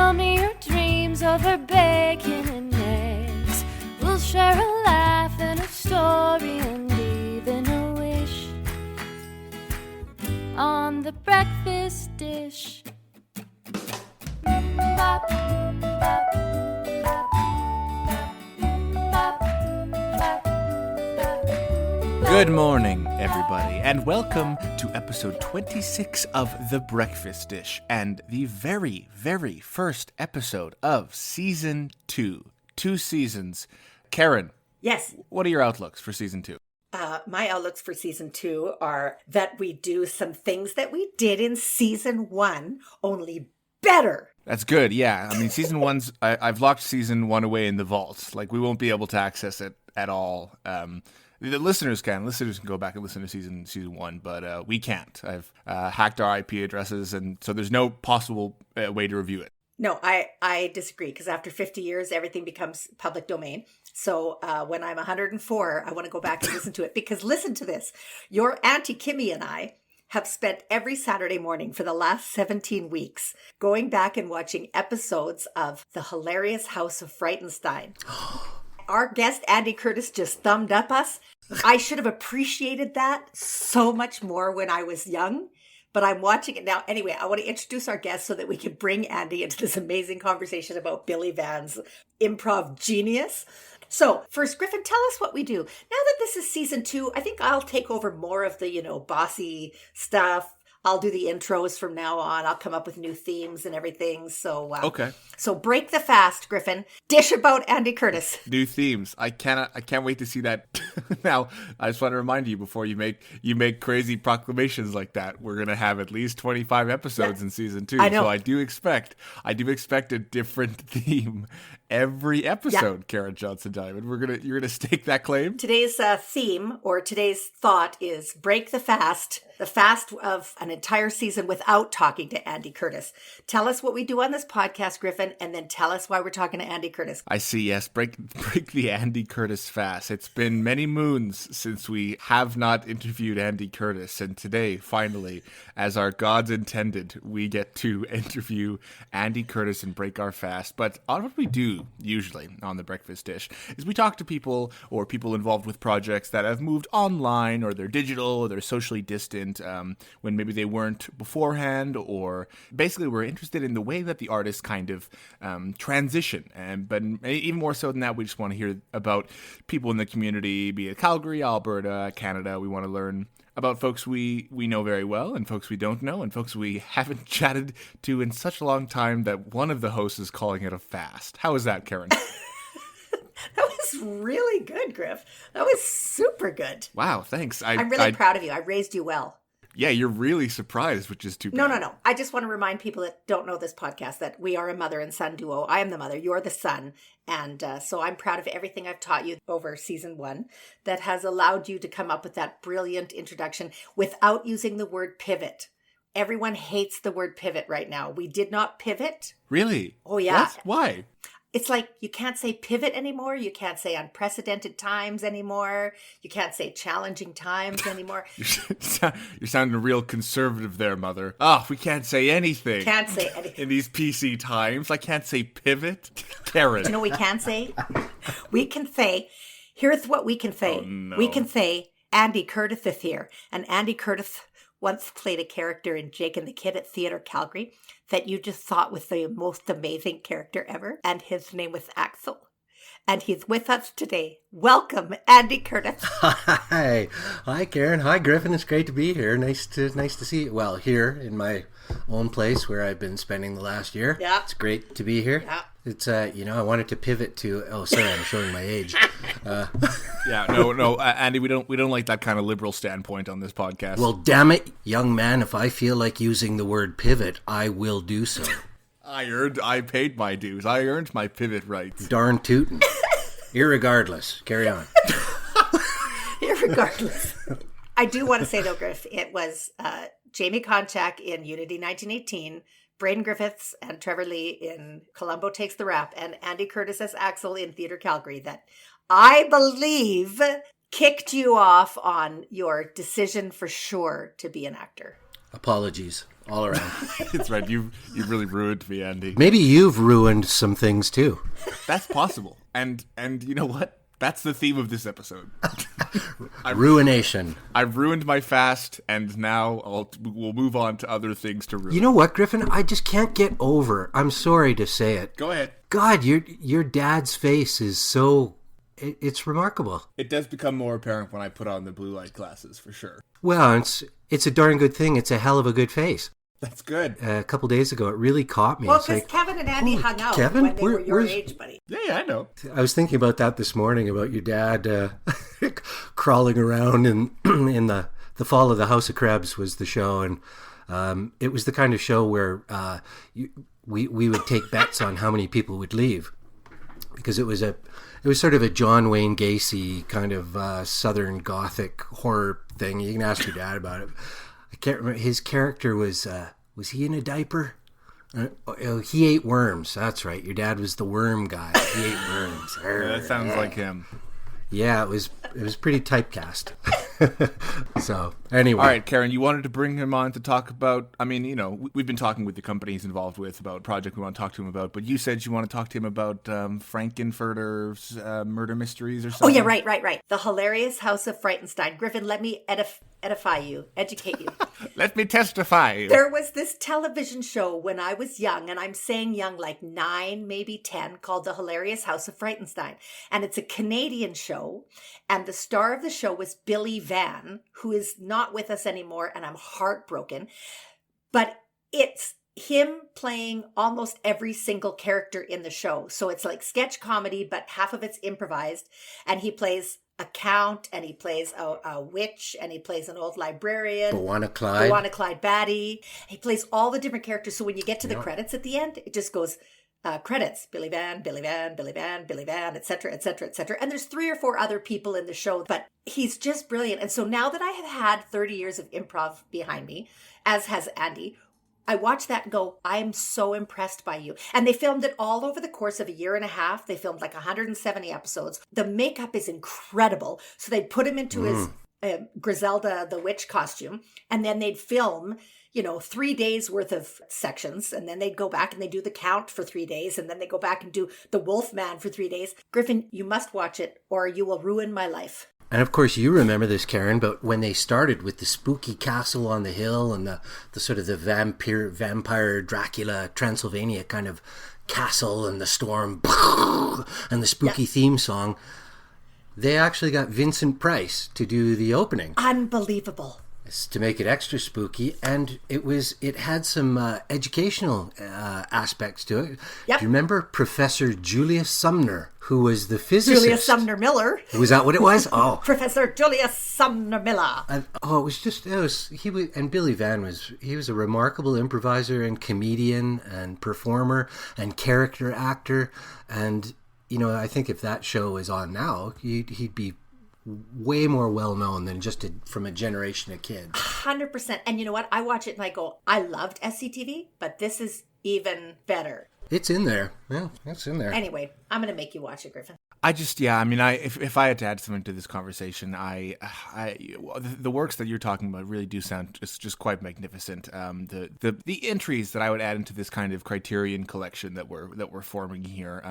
Tell me your dreams over bacon and eggs. We'll share a laugh and a story and even a wish on the breakfast dish. Good morning, everybody, and welcome to episode 26 of The Breakfast Dish, and the very, very first episode of Season 2. 2 seasons. Karen. Yes. What are your outlooks for Season 2? My outlooks for Season 2 are that we do some things that we did in Season 1, only better. That's good, yeah. I mean, Season 1's... I've locked Season 1 away in the vault. Like, we won't be able to access it at all. The listeners can. Listeners can go back and listen to season 1, but we can't. I've hacked our IP addresses, and so there's no possible way to review it. No, I disagree, because after 50 years, everything becomes public domain. So when I'm 104, I want to go back and listen to it, because listen to this. Your Auntie Kimmy and I have spent every Saturday morning for the last 17 weeks going back and watching episodes of The Hilarious House of Frightenstein. Our guest, Andy Curtis, just thumbed up us. I should have appreciated that so much more when I was young, but I'm watching it now. Anyway, I want to introduce our guest so that we can bring Andy into this amazing conversation about Billy Van's improv genius. So first, Griffin, tell us what we do. Now that this is Season 2, I think I'll take over more of the, bossy stuff. I'll do the intros from now on. I'll come up with new themes and everything. So okay. So break the fast, Griffin. Dish about Andy Curtis. New themes. I can't wait to see that. Now, I just want to remind you before you make crazy proclamations like that. We're gonna have at least 25 episodes in Season 2. I know. So I do expect a different theme every episode. Yeah. Karen Johnson Diamond. You're gonna stake that claim. Today's theme or today's thought is break the fast. The fast of an entire season without talking to Andy Curtis. Tell us what we do on this podcast, Griffin, and then tell us why we're talking to Andy Curtis. I see, yes. Break the Andy Curtis fast. It's been many moons since we have not interviewed Andy Curtis, and today, finally, as our gods intended, we get to interview Andy Curtis and break our fast. But what we do, usually, on The Breakfast Dish, is we talk to people or people involved with projects that have moved online, or they're digital, or they're socially distant, when maybe they weren't beforehand, or basically we're interested in the way that the artists kind of transition. But even more so than that, we just want to hear about people in the community, be it Calgary, Alberta, Canada. We want to learn about folks we know very well and folks we don't know and folks we haven't chatted to in such a long time that one of the hosts is calling it a fast. How is that, Karen? That was really good, Griff. That was super good. Wow, thanks. I'm really proud of you. I raised you well. Yeah, you're really surprised, which is too bad. No. I just want to remind people that don't know this podcast that we are a mother and son duo. I am the mother. You're the son. And so I'm proud of everything I've taught you over Season 1 that has allowed you to come up with that brilliant introduction without using the word pivot. Everyone hates the word pivot right now. We did not pivot. Really? Oh, yeah. What? Why? It's like you can't say pivot anymore. You can't say unprecedented times anymore. You can't say challenging times anymore. You're sounding real conservative there, Mother. We can't say anything. Can't say anything. In these PC times, I can't say pivot. Karen. You know what we can say? We can say, here's what we can say. Oh, no. We can say, Andy Curtis is here. And Andy Curtis once played a character in Jake and the Kid at Theatre Calgary that you just thought was the most amazing character ever. And his name was Axel. And he's with us today. Welcome, Andy Curtis. Hi. Hi, Karen. Hi, Griffin. It's great to be here. Nice to see you. Well, here in my own place where I've been spending the last year. Yeah. It's great to be here. Yeah. It's, I wanted to pivot to, sorry, I'm showing my age. Yeah, no, Andy, we don't like that kind of liberal standpoint on this podcast. Well, damn it, young man, if I feel like using the word pivot, I will do so. I paid my dues. I earned my pivot rights. Darn tootin'. Irregardless. Carry on. Irregardless. I do want to say, though, Griff, it was Jamie Konchak in Unity 1918, Braden Griffiths and Trevor Lee in Columbo Takes the Rap, and Andy Curtis as Axel in Theatre Calgary that I believe kicked you off on your decision for sure to be an actor. Apologies. all around. It's right. You've really ruined me, Andy. Maybe you've ruined some things too. That's possible. And you know what? That's the theme of this episode. Ruination. I've ruined my fast, and now we'll move on to other things to ruin. You know what, Griffin? I just can't get over. I'm sorry to say it. Go ahead. God, your dad's face is so... It's remarkable. It does become more apparent when I put on the blue light glasses, for sure. Well, it's a darn good thing. It's a hell of a good face. That's good. A couple days ago, it really caught me. Well, because Kevin and Andy hung out when they were your age, buddy. Yeah, I know. I was thinking about that this morning, about your dad crawling around in the Fall of the House of Krebs was the show, and it was the kind of show where we would take bets on how many people would leave, because it was sort of a John Wayne Gacy kind of Southern Gothic horror thing. You can ask your dad about it. I can't remember. His character was he in a diaper? He ate worms. That's right. Your dad was the worm guy. He ate worms. Yeah, that sounds like him. Yeah, it was pretty typecast. So, anyway. All right, Karen, you wanted to bring him on to talk about, I mean, you know, we've been talking with the company he's involved with about a project we want to talk to him about, but you said you want to talk to him about Frankenfurter's murder mysteries or something. Oh, yeah, right. The Hilarious House of Frightenstein. Griffin, let me edify you, educate you. Let me testify. There was this television show when I was young, and I'm saying young, like 9, maybe 10, called The Hilarious House of Frightenstein. And it's a Canadian show, and the star of the show was Billy Van, who is not with us anymore, and I'm heartbroken. But it's him playing almost every single character in the show. So it's like sketch comedy, but half of it's improvised. And he plays a count, and he plays a witch, and he plays an old librarian. Bawana Clyde Batty. He plays all the different characters. So when you get to the credits at the end, it just goes... credits, Billy Van, etc., etc., etc. And there's 3 or 4 other people in the show, but he's just brilliant. And so now that I have had 30 years of improv behind me, as has Andy, I watch that and go, I'm so impressed by you. And they filmed it all over the course of a year and a half. They filmed like 170 episodes. The makeup is incredible. So they'd put him into his Griselda the witch costume, and then they'd film 3 days worth of sections, and then they'd go back and they do the count for 3 days, and then they go back and do the Wolf Man for 3 days. Griffin, you must watch it or you will ruin my life. And of course you remember this, Karen, but when they started with the spooky castle on the hill and the sort of the vampire Dracula Transylvania kind of castle and the storm and the spooky theme song, they actually got Vincent Price to do the opening. Unbelievable. To make it extra spooky, and it had some educational aspects to it. Yep. Do you remember Professor Julius Sumner, who was the physicist? Julius Sumner Miller. Was that what it was? Oh, Professor Julius Sumner Miller. And Billy Van was a remarkable improviser and comedian and performer and character actor, and I think if that show was on now, he'd be way more well-known than just from a generation of kids. 100%. And you know what? I watch it and I go, I loved SCTV, but this is even better. It's in there. Yeah, it's in there. Anyway, I'm going to make you watch it, Griffin. If I had to add something to this conversation, the works that you're talking about really do sound just quite magnificent. The entries that I would add into this kind of Criterion collection that we're forming here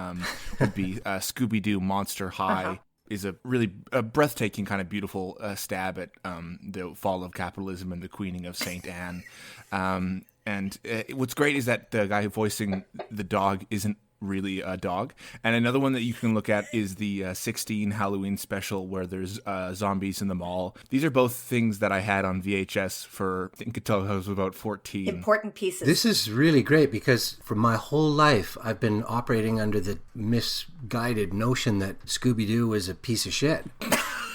would be Scooby-Doo Monster High. Is a really breathtaking kind of beautiful stab at the fall of capitalism and the queening of Saint Anne. And what's great is that the guy voicing the dog isn't really a dog. And another one that you can look at is the 16 Halloween special where there's zombies in the mall. These are both things that I had on VHS for, I think, until I was about 14. Important pieces. This is really great because for my whole life, I've been operating under the misguided notion that Scooby-Doo was a piece of shit.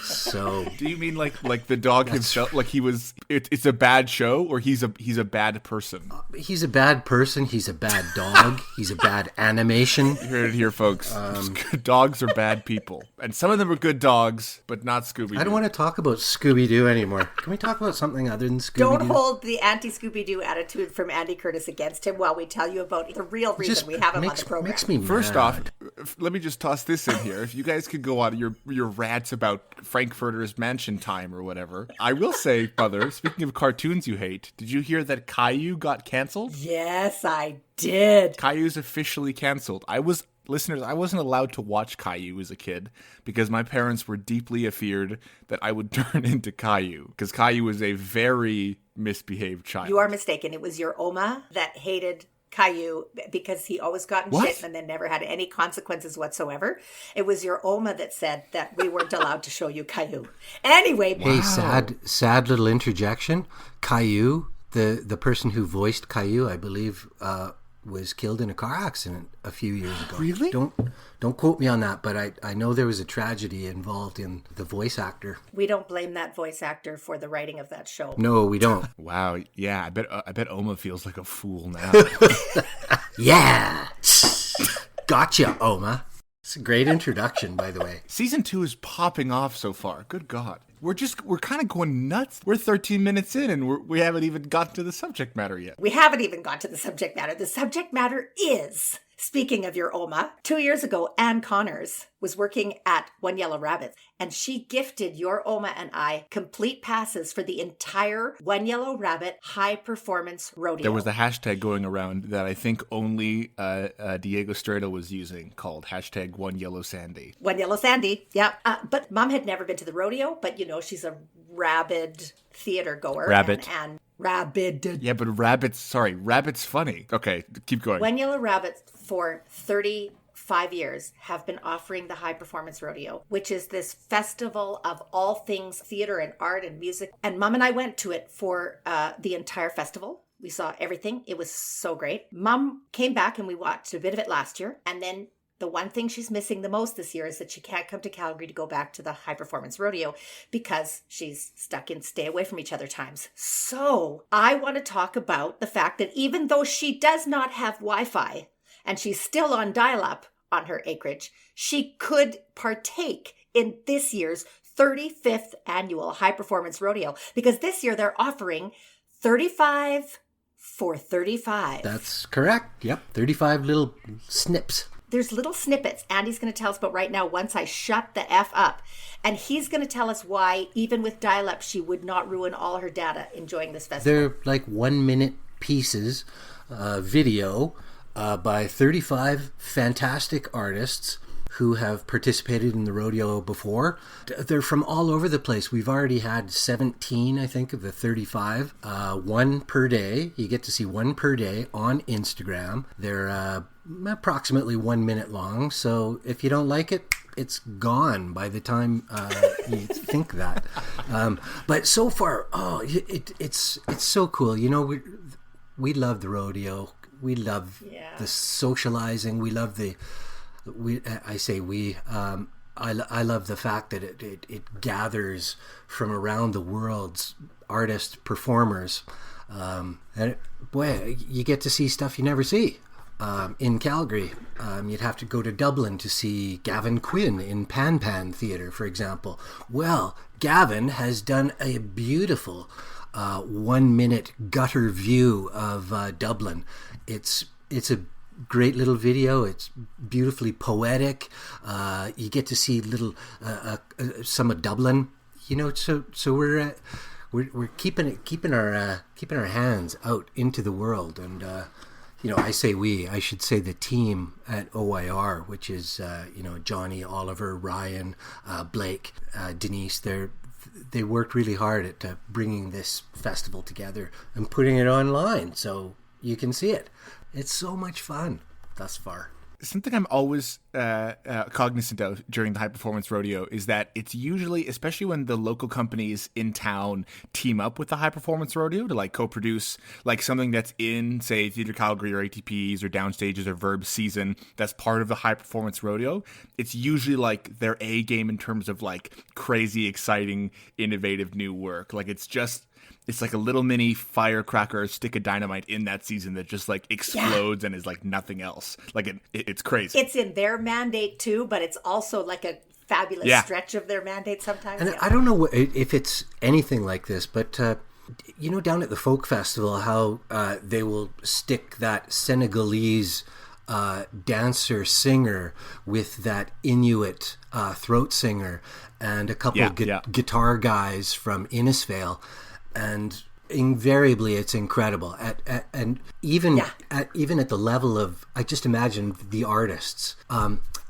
So do you mean like the dog himself? Like it's a bad show, or he's a bad person? He's a bad person. He's a bad dog. He's a bad animation. You heard it here, folks. Dogs are bad people, and some of them are good dogs, but not Scooby-Doo. I don't want to talk about Scooby-Doo anymore. Can we talk about something other than Scooby-Doo? Don't hold the anti-Scooby-Doo attitude from Andy Curtis against him while we tell you about the real reason we have him on the program. Makes me First mad. off, let me just toss this in here. If you guys could go on your rants about Frankfurter's Mansion time or whatever, I will say, Mother, speaking of cartoons you hate, did you hear that Caillou got canceled? Yes, I did. Caillou's officially canceled. Listeners, I wasn't allowed to watch Caillou as a kid because my parents were deeply afeared that I would turn into Caillou, because Caillou was a very misbehaved child. You are mistaken. It was your Oma that hated Caillou because he always got in shit and then never had any consequences whatsoever. It was your Oma that said that we weren't allowed to show you Caillou. Anyway. Hey, sad little interjection. Caillou, the person who voiced Caillou, I believe, was killed in a car accident a few years ago. Really? Don't quote me on that, but I know there was a tragedy involved in the voice actor. We don't blame that voice actor for the writing of that show. No, we don't. Wow. Yeah, I bet Oma feels like a fool now. Yeah. Gotcha, Oma. It's a great introduction, by the way. Season 2 is popping off so far. Good God. We're kind of going nuts. We're 13 minutes in and we haven't even got to the subject matter yet. We haven't even got to the subject matter. The subject matter is, speaking of your Oma, 2 years ago, Ann Connors was working at One Yellow Rabbit, and she gifted your Oma and I complete passes for the entire One Yellow Rabbit high performance rodeo. There was a hashtag going around that I think only Diego Strada was using, called hashtag One Yellow Sandy. One Yellow Sandy, yeah. But Mom had never been to the rodeo, but she's a rabid theater goer. Rabbit. And rabid. Yeah, but rabbit's funny. Okay, keep going. One Yellow Rabbit for 35 years have been offering the High Performance Rodeo, which is this festival of all things theater and art and music. And Mom and I went to it for the entire festival. We saw everything. It was so great. Mom came back and we watched a bit of it last year. And then the one thing she's missing the most this year is that she can't come to Calgary to go back to the High Performance Rodeo because she's stuck in stay away from each other times. So I want to talk about the fact that even though she does not have Wi-Fi and she's still on dial-up on her acreage, she could partake in this year's 35th annual High Performance Rodeo, because this year they're offering 35 for 35. That's correct. Yep. 35 little snips. There's little snippets Andy's going to tell us about right now once I shut the F up. And he's going to tell us why, even with dial-up, she would not ruin all her data enjoying this festival. They're like 1 minute pieces, video by 35 fantastic artists who have participated in the rodeo before. They're from all over the place. We've already had 17, I think, of the 35. One per day. You get to see one per day on Instagram. They're approximately 1 minute long. So if you don't like it, it's gone by the time you think that. But so far, it's so cool. We love the rodeo. We love the socializing. We love I love the fact that it gathers from around the world's artists, performers, and you get to see stuff you never see. In Calgary, you'd have to go to Dublin to see Gavin Quinn in Pan Pan Theatre, for example. Well, Gavin has done a beautiful 1 minute gutter view of Dublin. It's a great little video. It's beautifully poetic. You get to see some of Dublin. So we're keeping our hands out into the world. And I should say the team at OIR, which is Johnny, Oliver, Ryan, Blake, Denise. They worked really hard at bringing this festival together and putting it online so you can see it. It's so much fun thus far. Something I'm always cognizant of during the High Performance Rodeo is that it's usually, especially when the local companies in town team up with the High Performance Rodeo to co-produce something that's in, say, Theatre Calgary or ATPs or Downstages or Verb season that's part of the High Performance Rodeo. It's usually their A game in terms of crazy, exciting, innovative new work. It's like a little mini firecracker, stick of dynamite in that season that just explodes and is like nothing else. It's crazy. It's in their mandate too, but it's also like a fabulous stretch of their mandate sometimes. And I don't know if it's anything like this, but down at the folk festival, how they will stick that Senegalese dancer singer with that Inuit throat singer, and a couple guitar guys from Innisfail, and invariably it's incredible. And even at the level of, I just imagine the artists.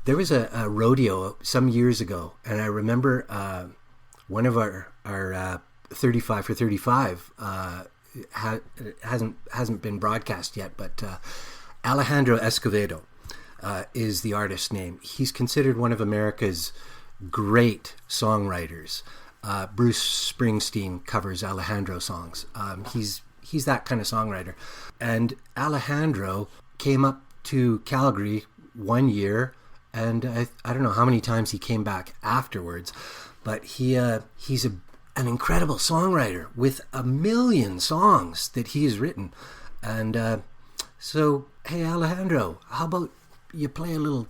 There was a rodeo some years ago, and I remember one of our 35 for 35 hasn't been broadcast yet, but Alejandro Escovedo is the artist's name. He's considered one of America's great songwriters. Bruce Springsteen covers Alejandro songs. He's that kind of songwriter. And Alejandro came up to Calgary one year, and I don't know how many times he came back afterwards, but he's an incredible songwriter with 1 million songs that he has written. And so, hey, Alejandro, how about you play a little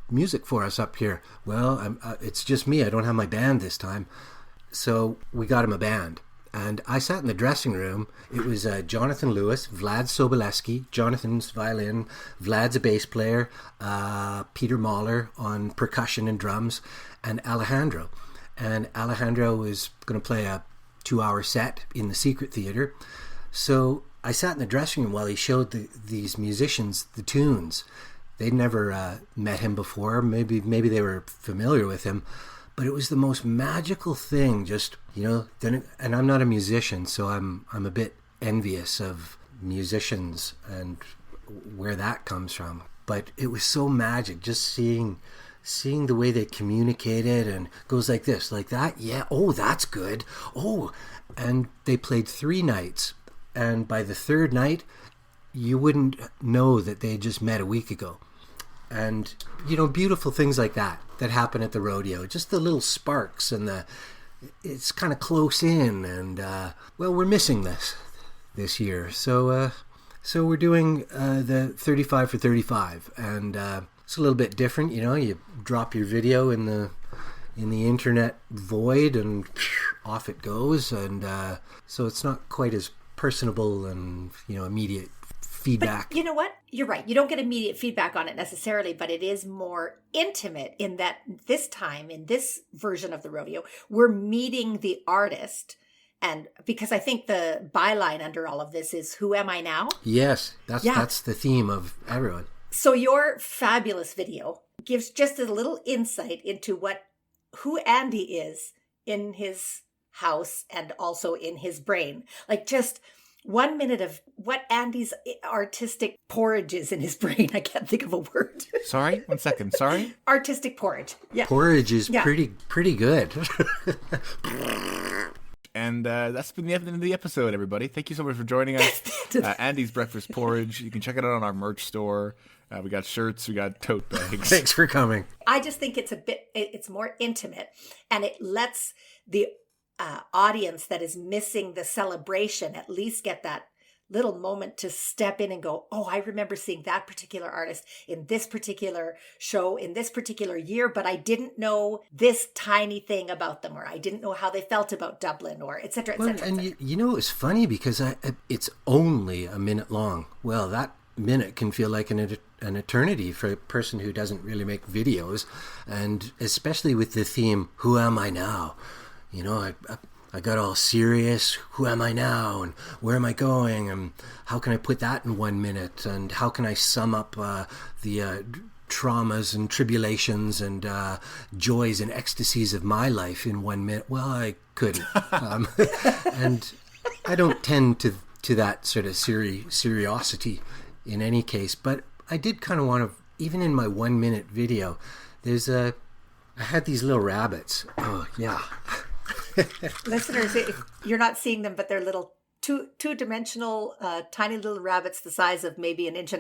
music for us up here? Well, it's just me. I don't have my band this time. So we got him a band. And I sat in the dressing room. It was Jonathan Lewis, Vlad Soboleski, Jonathan's violin, Vlad's a bass player, Peter Mahler on percussion and drums, and Alejandro. And Alejandro was going to play a 2-hour set in the Secret Theater. So I sat in the dressing room while he showed these musicians the tunes. They'd never met him before. Maybe they were familiar with him. But it was the most magical thing, just, and I'm not a musician, so I'm a bit envious of musicians and where that comes from. But it was so magic, just seeing the way they communicated, and goes like this, like that, yeah, oh, that's good, oh. And they played 3 nights, and by the 3rd night, you wouldn't know that they had just met a week ago. And, beautiful things like that happen at the rodeo. Just the little sparks, and it's kind of close in. And, we're missing this year. So we're doing the 35 for 35. And it's a little bit different. You drop your video in the internet void, and off it goes. And so it's not quite as personable and, immediate feedback. But you know what? You're right. You don't get immediate feedback on it necessarily, but it is more intimate in that this time, in this version of the rodeo, we're meeting the artist. And because I think the byline under all of this is, who am I now? Yes, that's the theme of everyone. So your fabulous video gives just a little insight into who Andy is in his house and also in his brain. Like, just 1 minute of what Andy's artistic porridge is in his brain. I can't think of a word. Sorry? 1 second. Sorry? Artistic porridge. Yeah. Porridge is pretty good. And that's been the end of the episode, everybody. Thank you so much for joining us. Andy's Breakfast Porridge. You can check it out on our merch store. We got shirts. We got tote bags. Thanks for coming. I just think it's more intimate, and it lets the audience that is missing the celebration at least get that little moment to step in and go, oh, I remember seeing that particular artist in this particular show in this particular year, but I didn't know this tiny thing about them, or I didn't know how they felt about Dublin, or et cetera, et cetera. And et cetera. It's funny because it's only a minute long. Well, that minute can feel like an eternity for a person who doesn't really make videos, and especially with the theme, who am I now? I got all serious. Who am I now? And where am I going? And how can I put that in 1 minute? And how can I sum up the traumas and tribulations and joys and ecstasies of my life in 1 minute? Well, I couldn't. And I don't tend to that sort of seriosity in any case. But I did kind of want to, even in my 1 minute video, I had these little rabbits. Oh, yeah. Listeners, you're not seeing them, but they're little two-dimensional tiny little rabbits the size of maybe 1.5 inches.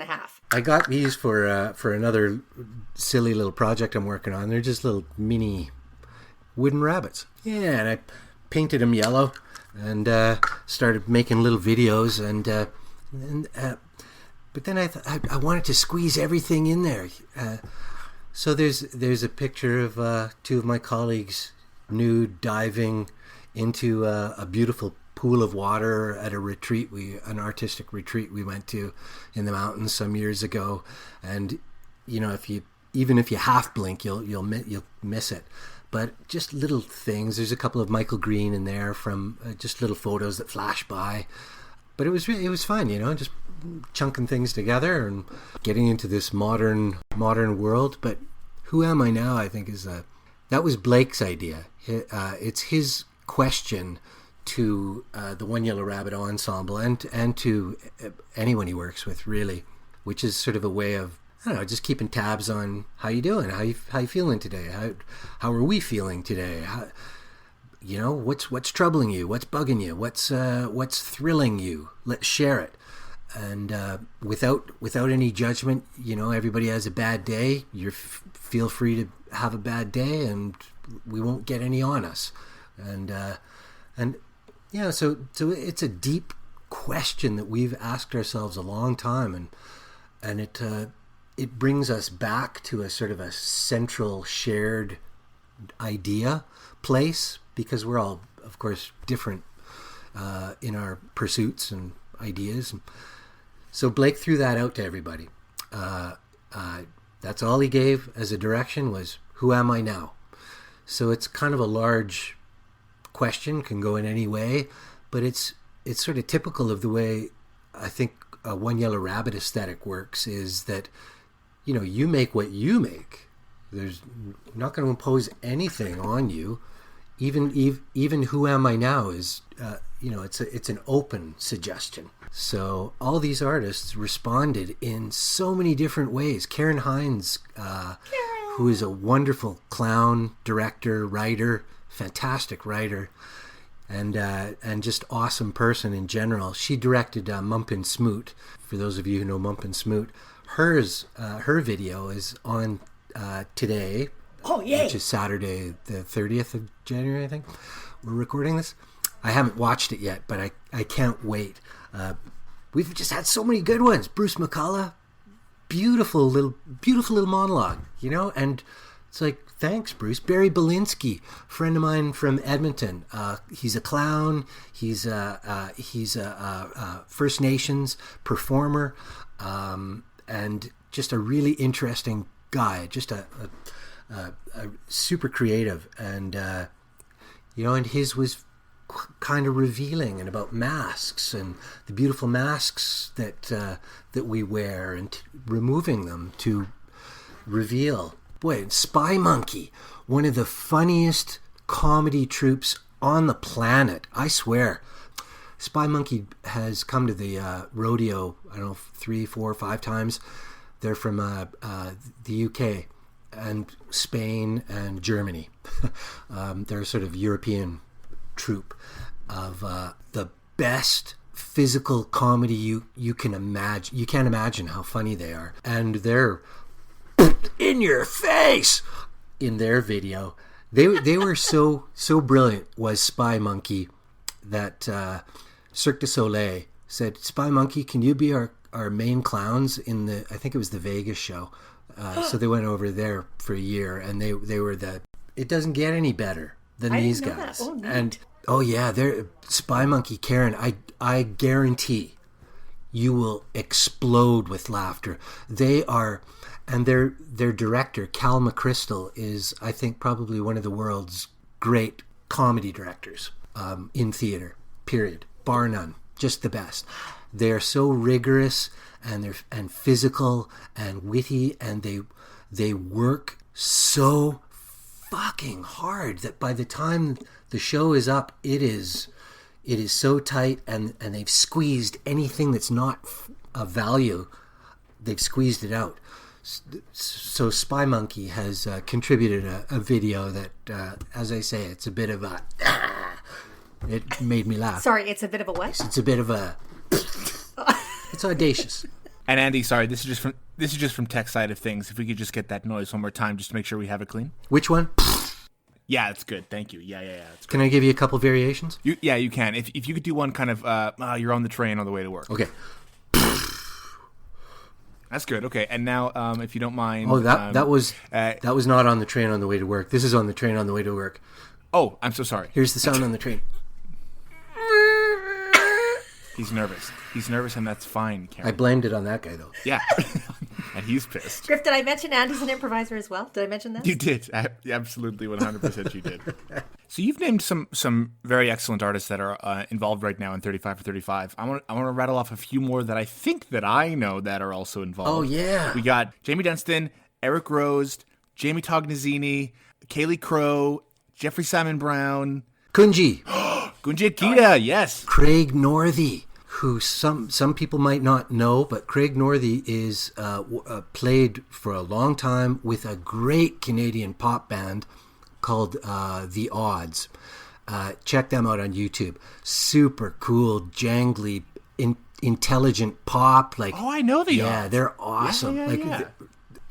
I got these for another silly little project I'm working on. They're just little mini wooden rabbits. Yeah, and I painted them yellow and started making little videos, but then I wanted to squeeze everything in there. So there's a picture of 2 of my colleagues nude diving into a beautiful pool of water at a retreat, an artistic retreat we went to in the mountains some years ago. And, you know, even if you half blink, you'll miss it. But just little things. There's a couple of Michael Green in there from just little photos that flash by. But it was fun, you know, just chunking things together and getting into this modern world. But who am I now? I think that was Blake's idea. It's his question to the One Yellow Rabbit ensemble and to anyone he works with, really, which is sort of a way of, I don't know, just keeping tabs on how you doing, how you feeling today, how are we feeling today, you know, what's troubling you, what's bugging you, what's thrilling you. Let's share it, and without any judgment. You know, everybody has a bad day. You feel free to have a bad day, and we won't get any on us. And yeah, so it's a deep question that we've asked ourselves a long time, and it brings us back to a sort of a central shared idea place, because we're all, of course, different in our pursuits and ideas. So Blake threw that out to everybody. That's all he gave as a direction was, who am I now? So it's kind of a large question, can go in any way, but it's sort of typical of the way I think a One Yellow Rabbit aesthetic works, is that, you know, you make what you make. There's not going to impose anything on you. Even who am I now is, you know, it's an open suggestion. So all these artists responded in so many different ways. Karen Hines, who is a wonderful clown, director, writer, fantastic writer, and just awesome person in general. She directed Mump and Smoot. For those of you who know Mump and Smoot, her video is on today. Oh, yay. Which is Saturday, the 30th of January, I think. We're recording this. I haven't watched it yet, but I can't wait. We've just had so many good ones. Bruce McCullough, beautiful little monologue, you know, and it's like, thanks, Bruce. Barry Belinsky, friend of mine from Edmonton. He's a clown. He's a First Nations performer, and just a really interesting guy. Just a super creative, and you know, and his was kind of revealing and about masks and the beautiful masks that we wear, and removing them to reveal. Boy, Spy Monkey, one of the funniest comedy troupes on the planet, I swear. Spy Monkey has come to the Rodeo, I don't know, 3, 4, 5 times. They're from the UK and Spain and Germany. They're a sort of European troupe of the best physical comedy you can imagine. You can't imagine how funny they are. And they're in your face in their video. They were so brilliant, was Spy Monkey, that Cirque du Soleil said, Spy Monkey, can you be our main clowns in I think it was the Vegas show. So they went over there for a year, and they were it doesn't get any better than these guys. Oh, and oh yeah, they're Spy Monkey, Karen. I guarantee you will explode with laughter. They are, and their director, Cal McChrystal, is, I think, probably one of the world's great comedy directors in theater. Period, bar none. Just the best. They are so rigorous and physical and witty, and they work so fucking hard that by the time the show is up, it is so tight, and they've squeezed anything that's not of value. They've squeezed it out. So Spy Monkey has contributed a video that, as I say, it's a bit of a... It made me laugh. Sorry, it's a bit of a what? It's a bit of a... It's audacious. And Andy, sorry, this is just from tech side of things. If we could just get that noise one more time, just to make sure we have it clean. Which one? Yeah, it's good. Thank you. Yeah. That's Can I give you a couple variations? you can. If you could do one kind of, you're on the train on the way to work. Okay. That's good. Okay, and now, if you don't mind. Oh, that was not on the train on the way to work. This is on the train on the way to work. Oh, I'm so sorry. Here's the sound on the train. He's nervous. He's nervous, and that's fine, Karen. I blamed it on that guy, though. Yeah. And he's pissed. Griff, did I mention Andy's an improviser as well? Did I mention that? You did. Absolutely 100% you did. So you've named some very excellent artists that are involved right now in 35 for 35. I want to rattle off a few more that I think that I know that are also involved. Oh, yeah. We got Jamie Dunstan, Eric Rose, Jamie Tognazzini, Kaylee Crow, Jeffrey Simon Brown. Kunji. Gunji Akita, yes. Craig Northey, who some people might not know, but Craig Northey is played for a long time with a great Canadian pop band called The Odds. Check them out on YouTube. Super cool, jangly, intelligent pop. Like, Oh, I know The Odds. Yeah, they're awesome. Yeah.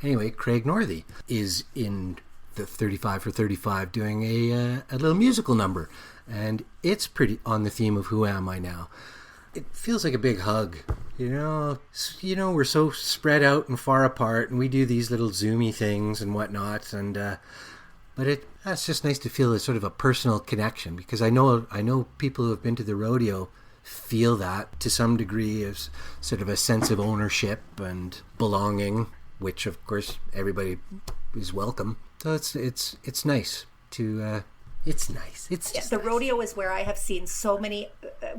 Anyway, Craig Northey is in the 35 for 35 doing a little musical number. And it's pretty on the theme of Who Am I Now. It feels like a big hug. You know, we're so spread out and far apart, and we do these little Zoomy things and whatnot. And but that's just nice to feel a sort of a personal connection, because I know people who have been to the rodeo feel that to some degree as sort of a sense of ownership and belonging, which of course everybody is welcome. So it's nice to. It's nice. It's just the rodeo is where I have seen so many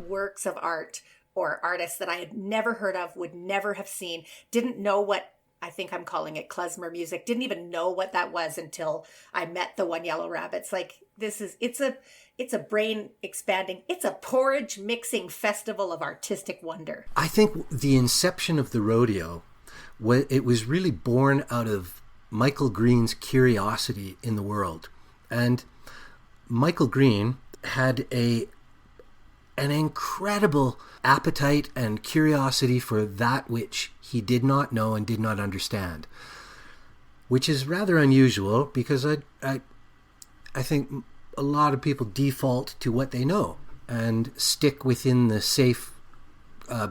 works of art or artists that I had never heard of, would never have seen, didn't know what, I think I'm calling it klezmer music, didn't even know what that was until I met the One Yellow Rabbits. Like, it's a brain expanding, it's a porridge mixing festival of artistic wonder. I think the inception of the rodeo, it was really born out of Michael Green's curiosity in the world. And Michael Green had an incredible appetite and curiosity for that which he did not know and did not understand, which is rather unusual, because I think a lot of people default to what they know and stick within the safe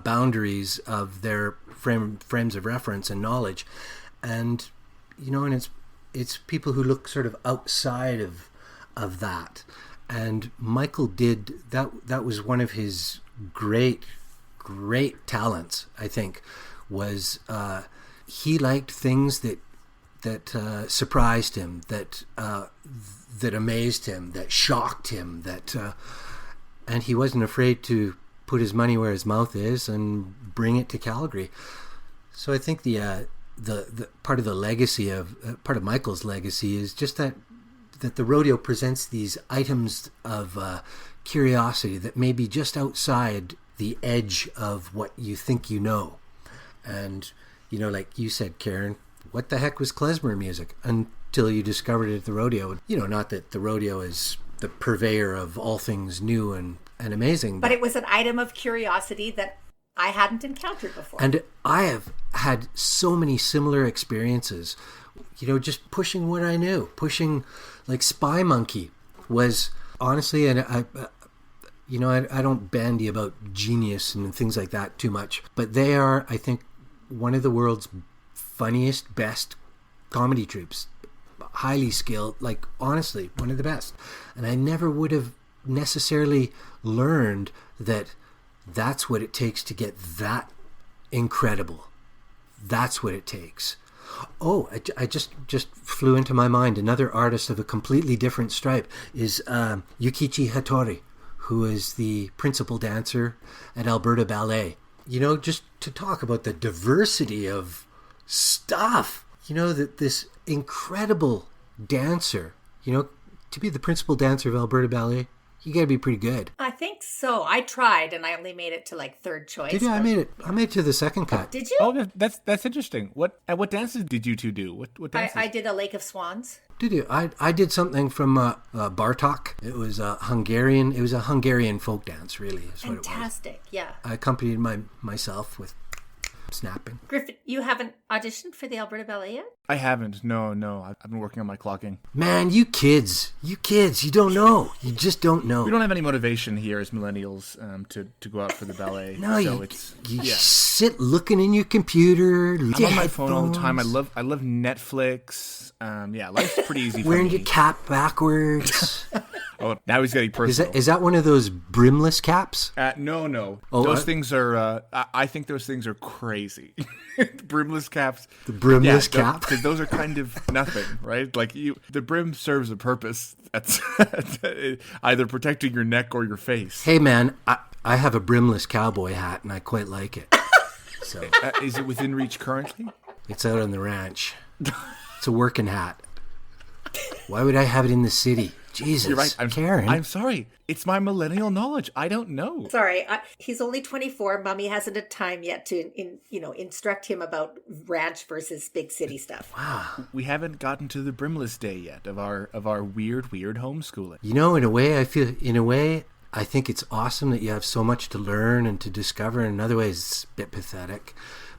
boundaries of their frames of reference and knowledge, and and it's people who look sort of outside of that. And Michael did that. That was one of his great talents, I think, was he liked things that surprised him, that amazed him, that shocked him, and he wasn't afraid to put his money where his mouth is and bring it to Calgary. So I think the part of the legacy of part of Michael's legacy is just that the rodeo presents these items of curiosity that may be just outside the edge of what you think you know. And, like you said, Karen, what the heck was klezmer music until you discovered it at the rodeo? Not that the rodeo is the purveyor of all things new and amazing. But it was an item of curiosity that I hadn't encountered before. And I have had so many similar experiences, just pushing what I knew, pushing. Like Spy Monkey was honestly, and I don't bandy about genius and things like that too much, but they are, I think, one of the world's funniest, best comedy troupes. Highly skilled, like honestly, one of the best. And I never would have necessarily learned that that's what it takes to get that incredible. That's what it takes. Oh, I just flew into my mind. Another artist of a completely different stripe is Yukichi Hattori, who is the principal dancer at Alberta Ballet. Just to talk about the diversity of stuff. That this incredible dancer, to be the principal dancer of Alberta Ballet, you got to be pretty good. I think so. I tried, and I only made it to like third choice. Did you? I made it to the second cut. Did you? Oh, that's interesting. What dances did you two do? What dances? I did a Lake of Swans. Did you? I did something from Bartok. It was a Hungarian. It was a Hungarian folk dance, really. Is what Fantastic. It was. Yeah. I accompanied myself with snapping. Griffin, you haven't auditioned for the Alberta Ballet yet? I haven't. No. I've been working on my clocking. Man, you kids, you don't know. You just don't know. We don't have any motivation here as millennials to go out for the ballet. No, so you sit looking in your computer. I'm on my phone all the time. I love Netflix. Life's pretty easy for me. Wearing your cap backwards. Oh, now he's getting personal. Is that one of those brimless caps? No. Oh, Those things are, I think those things are crazy. Brimless caps. The brimless cap? Because those are kind of nothing, right? Like the brim serves a purpose. That's either protecting your neck or your face. Hey, man, I have a brimless cowboy hat, and I quite like it. So Is it within reach currently? it's out on the ranch. It's a working hat. Why would I have it in the city? Jesus, You're right. Karen. I'm sorry. It's my millennial knowledge. I don't know. Sorry, he's only 24. Mommy hasn't had time yet to, instruct him about ranch versus big city stuff. Wow. We haven't gotten to the brimless day yet of our weird homeschooling. In a way, I think it's awesome that you have so much to learn and to discover. In other ways, it's a bit pathetic.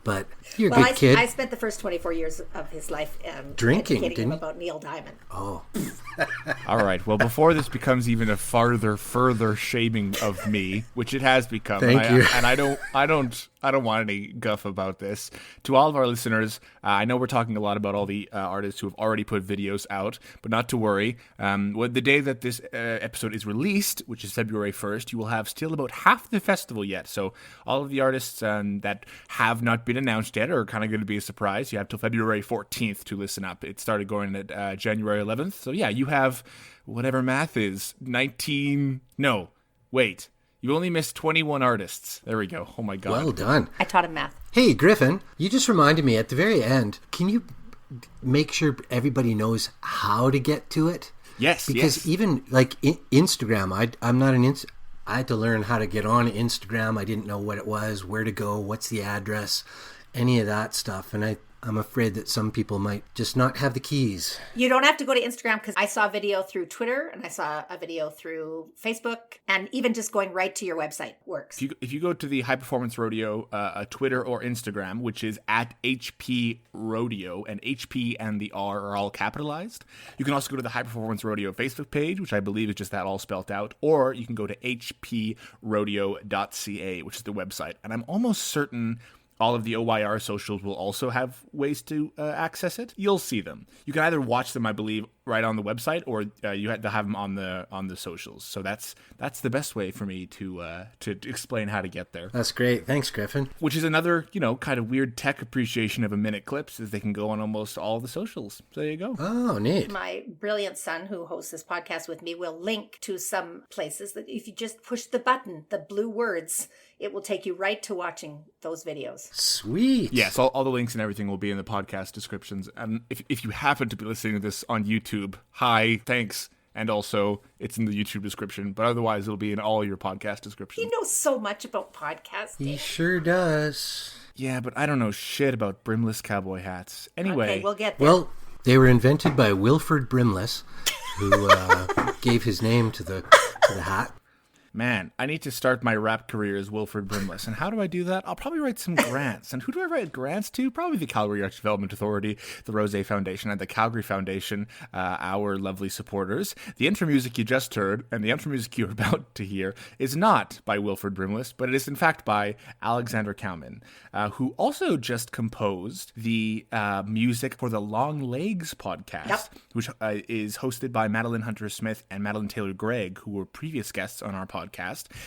But you're a good kid. I spent the first 24 years of his life drinking, educating him didn't you? about Neil Diamond. Oh. All right. Well, before this becomes even a further shaming of me, which it has become, Thank you. And I don't want any guff about this. To all of our listeners, I know we're talking a lot about all the artists who have already put videos out, but not to worry. The day that this episode is released, which is February 1st, you will have still about half the festival yet. So all of the artists that have not been announced yet are kind of going to be a surprise. You have till February 14th to listen up. It started going at January 11th. So yeah, you have whatever math is, 19... No, wait. You only missed 21 artists. There we go. Oh my God. Well done. I taught him math. Hey, Griffin, you just reminded me at the very end, can you make sure everybody knows how to get to it? Yes, Because even like Instagram, I'm not an I had to learn how to get on Instagram. I didn't know what it was, where to go, what's the address, any of that stuff. And I'm afraid that some people might just not have the keys. You don't have to go to Instagram because I saw a video through Twitter and I saw a video through Facebook, and even just going right to your website works. If you go to the High Performance Rodeo Twitter or Instagram, which is at HP Rodeo, and HP and the R are all capitalized. You can also go to the High Performance Rodeo Facebook page, which I believe is just that all spelt out, or you can go to hprodeo.ca, which is the website. And I'm almost certain all of the OYR socials will also have ways to access it. You'll see them. You can either watch them, I believe, right on the website, or you have to have them on the socials. So that's the best way for me to explain how to get there. That's great. Thanks, Griffin. Which is another, kind of weird tech appreciation of a minute clips, is they can go on almost all the socials. So there you go. Oh, neat. My brilliant son, who hosts this podcast with me, will link to some places that if you just push the button, the blue words, it will take you right to watching those videos. Sweet. Yes, all the links and everything will be in the podcast descriptions. And if you happen to be listening to this on YouTube, hi, thanks. And also, it's in the YouTube description. But otherwise, it'll be in all your podcast descriptions. He knows so much about podcasting. He sure does. Yeah, but I don't know shit about brimless cowboy hats. Anyway. Okay, we'll get there. Well, they were invented by Wilford Brimless, who gave his name to the hat. Man, I need to start my rap career as Wilford Brimless. And how do I do that? I'll probably write some grants. And who do I write grants to? Probably the Calgary Arts Development Authority, the Rozsa Foundation, and the Calgary Foundation, our lovely supporters. The intro music you just heard, and the intro music you're about to hear, is not by Wilford Brimless, but it is in fact by Alexander Cowman, who also just composed the music for the Long Legs podcast, which is hosted by Madeline Hunter-Smith and Madeline Taylor-Gregg, who were previous guests on our podcast.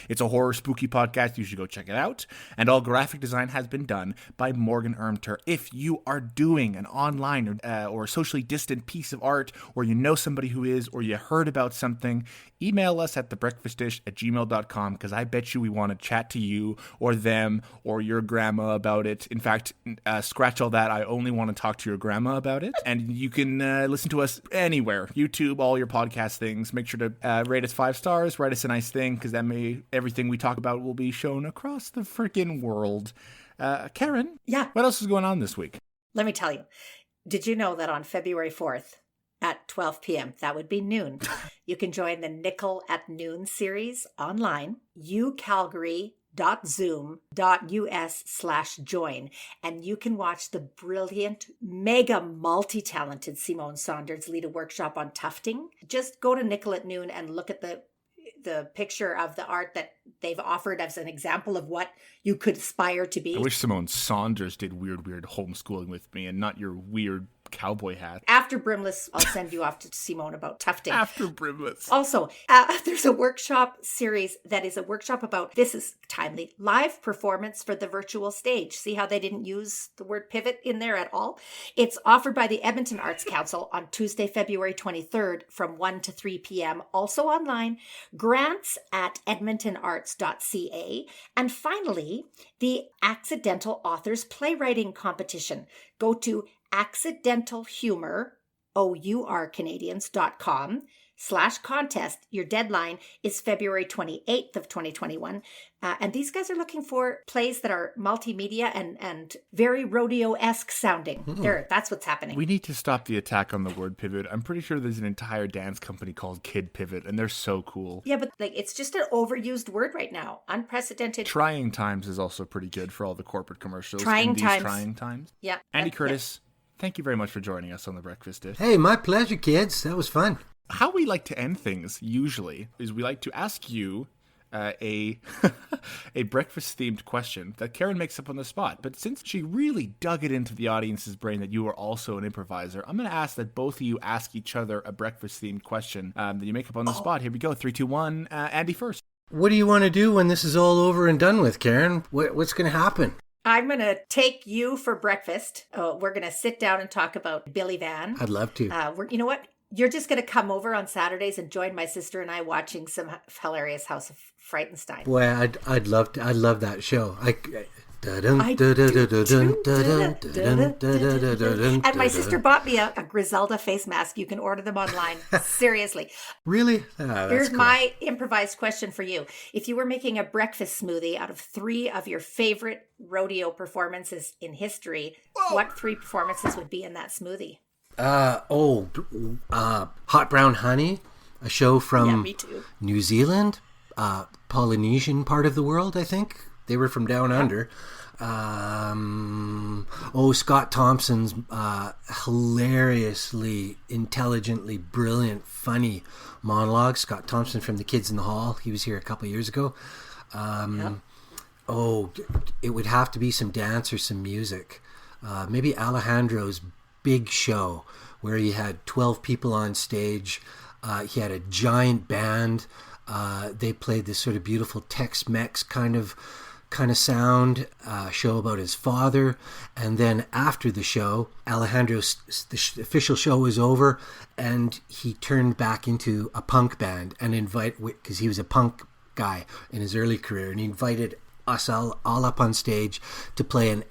It's a horror spooky podcast. You should go check it out. And all graphic design has been done by Morgan Ermter. If you are doing an online or socially distant piece of art, or you know somebody who is, or you heard about something, email us at thebreakfastdish@gmail.com, because I bet you we want to chat to you or them or your grandma about it. In fact, scratch all that. I only want to talk to your grandma about it. And you can listen to us anywhere. YouTube, all your podcast things. Make sure to rate us 5 stars, write us a nice thing, because then everything we talk about will be shown across the freaking world. Karen? Yeah. What else is going on this week? Let me tell you. Did you know that on February 4th at 12 p.m., that would be noon, you can join the Nickel at Noon series online, ucalgary.zoom.us/join, and you can watch the brilliant, mega multi-talented Simone Saunders lead a workshop on tufting. Just go to Nickel at Noon and look at the picture of the art that they've offered as an example of what you could aspire to be. I wish Simone Saunders did weird homeschooling with me, and not your weird cowboy hat. After Brimless, I'll send you off to Simone about tufting. After Brimless. Also, there's a workshop series that is a workshop about, this is timely, live performance for the virtual stage. See how they didn't use the word pivot in there at all? It's offered by the Edmonton Arts Council on Tuesday, February 23rd from 1 to 3 p.m. Also online, grants at edmontonarts.ca. And finally, the Accidental Authors Playwriting Competition. Go to accidentalhumor.com/contest. Your deadline is February 28th of 2021. And these guys are looking for plays that are multimedia and very rodeo-esque sounding. That's what's happening. We need to stop the attack on the word pivot. I'm pretty sure there's an entire dance company called Kid Pivot, and they're so cool. Yeah, but like it's just an overused word right now. Unprecedented. Trying times is also pretty good for all the corporate commercials. Trying times. Trying times. Yeah. Andy Curtis, thank you very much for joining us on The Breakfast Dish. Hey, my pleasure, kids. That was fun. How we like to end things usually is we like to ask you a breakfast-themed question that Karen makes up on the spot. But since she really dug it into the audience's brain that you are also an improviser, I'm going to ask that both of you ask each other a breakfast-themed question that you make up on the spot. Here we go. 3, 2, 1. Andy first. What do you want to do when this is all over and done with, Karen? What's going to happen? I'm going to take you for breakfast. We're going to sit down and talk about Billy Van. I'd love to. You know what? You're just going to come over on Saturdays and join my sister and I watching some hilarious House of Frightenstein. Boy, I'd love to. I love that show. And my sister bought me a Griselda face mask. You can order them online. Seriously. Really? Here's my improvised question for you. If you were making a breakfast smoothie out of 3 of your favorite rodeo performances in history, what 3 performances would be in that smoothie? Hot Brown Honey, a show from me too. New Zealand, Polynesian part of the world, I think. They were from down under. Scott Thompson's hilariously, intelligently brilliant, funny monologue. Scott Thompson from The Kids in the Hall. He was here a couple years ago. It would have to be some dance or some music. Maybe Alejandro's big show where he had 12 people on stage. He had a giant band. They played this sort of beautiful Tex-Mex kind of sound, show about his father. And then after the show, Alejandro's the official show was over and he turned back into a punk band and because he was a punk guy in his early career, and he invited us all up on stage to play an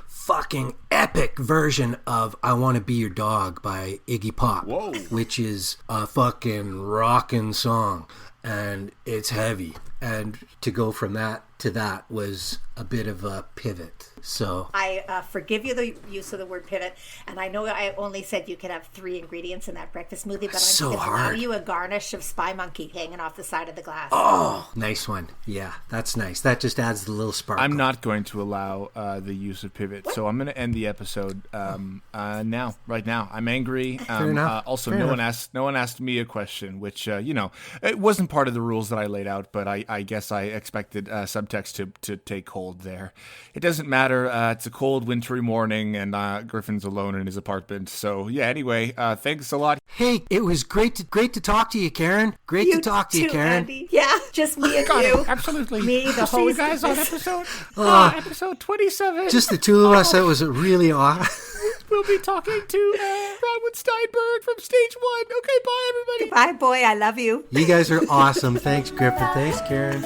fucking epic version of I Want to Be Your Dog by Iggy Pop. Whoa. Which is a fucking rockin' song, and it's heavy. And to go from that to that was a bit of a pivot. So I forgive you the use of the word pivot, and I know I only said you could have 3 ingredients in that breakfast smoothie, but I'm going to allow you a garnish of Spy Monkey hanging off the side of the glass. Oh, nice one. Yeah, that's nice. That just adds the little sparkle. I'm not going to allow the use of pivot, so I'm going to end the episode now, right now. I'm angry. Fair enough. Also, Fair enough. No one asked me a question, which it wasn't part of the rules that I laid out, but I guess I expected subtext to take hold there. It doesn't matter. It's a cold, wintry morning, and Griffin's alone in his apartment. So yeah. Anyway, thanks a lot. Hey, it was great to talk to you, Karen. Great to talk to you, Karen. Andy. Yeah, just me and you. Absolutely. Me, the host. See you guys on episode 27. Just the two of us. That was really awesome. We'll be talking to Bronwyn Steinberg from Stage 1. Okay, bye, everybody. Bye, boy. I love you. You guys are awesome. Thanks, Griffin. Thanks, Karen.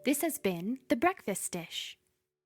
This has been The Breakfast Dish.